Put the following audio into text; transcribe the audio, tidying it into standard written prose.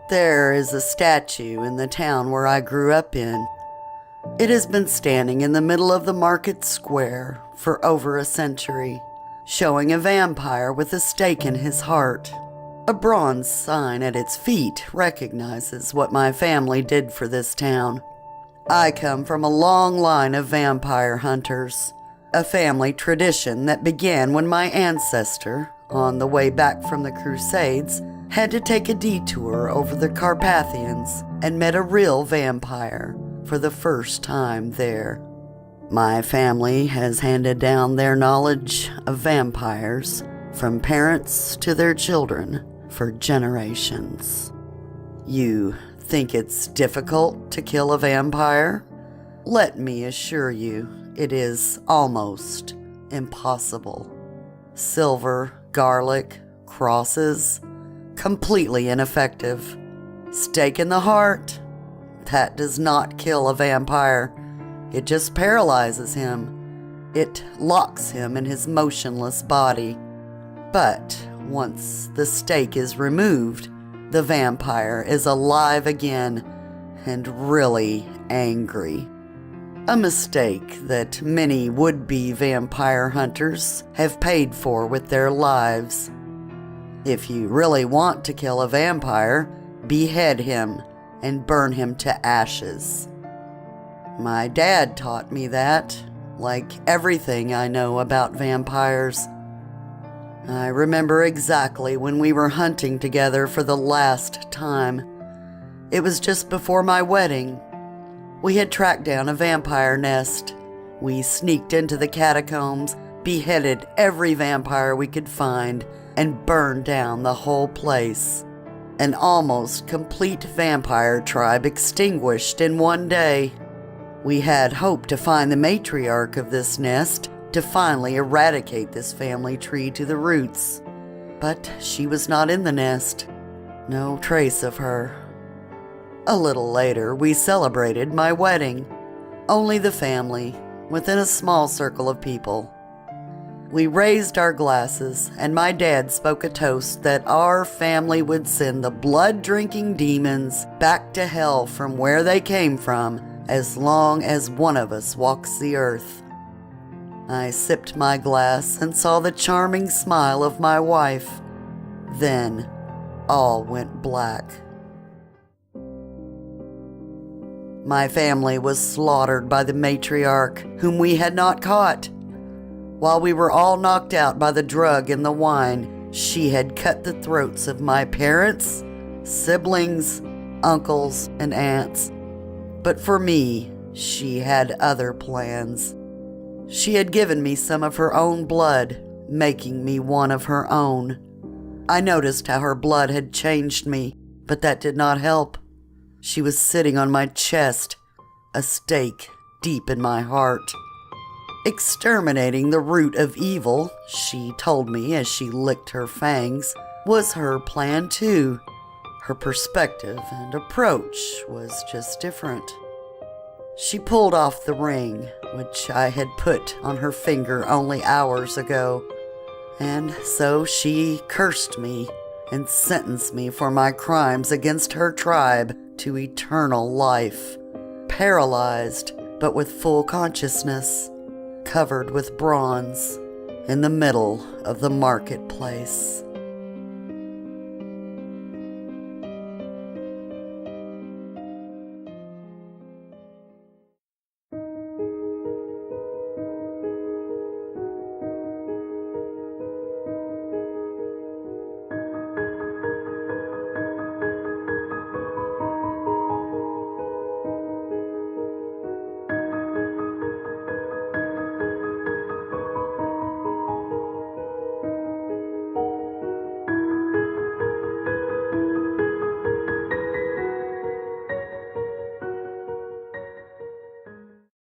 There is a statue in the town where I grew up in. It has been standing in the middle of the market square for over a century, showing a vampire with a stake in his heart. A bronze sign at its feet recognizes what my family did for this town. I come from a long line of vampire hunters, a family tradition that began when my ancestor, on the way back from the Crusades, had to take a detour over the Carpathians and met a real vampire for the first time there. My family has handed down their knowledge of vampires from parents to their children for generations. You think it's difficult to kill a vampire? Let me assure you, it is almost impossible. Silver, garlic, crosses, completely ineffective. Stake in the heart, that does not kill a vampire. It just paralyzes him. It locks him in his motionless body. But once the stake is removed, the vampire is alive again and really angry. A mistake that many would-be vampire hunters have paid for with their lives. If you really want to kill a vampire, behead him and burn him to ashes. My dad taught me that, like everything I know about vampires. I remember exactly when we were hunting together for the last time. It was just before my wedding. We had tracked down a vampire nest. We sneaked into the catacombs, beheaded every vampire we could find, and burned down the whole place. An almost complete vampire tribe extinguished in one day. We had hoped to find the matriarch of this nest to finally eradicate this family tree to the roots. But she was not in the nest. No trace of her. A little later, we celebrated my wedding. Only the family, within a small circle of people. We raised our glasses, and my dad spoke a toast that our family would send the blood-drinking demons back to hell from where they came from as long as one of us walks the earth. I sipped my glass and saw the charming smile of my wife. Then, all went black. My family was slaughtered by the matriarch, whom we had not caught. While we were all knocked out by the drug and the wine, she had cut the throats of my parents, siblings, uncles, and aunts. But for me, she had other plans. She had given me some of her own blood, making me one of her own. I noticed how her blood had changed me, but that did not help. She was sitting on my chest, a stake deep in my heart. Exterminating the root of evil, she told me as she licked her fangs, was her plan too. Her perspective and approach was just different. She pulled off the ring, which I had put on her finger only hours ago, and so she cursed me and sentenced me for my crimes against her tribe to eternal life, paralyzed but with full consciousness, covered with bronze, in the middle of the marketplace.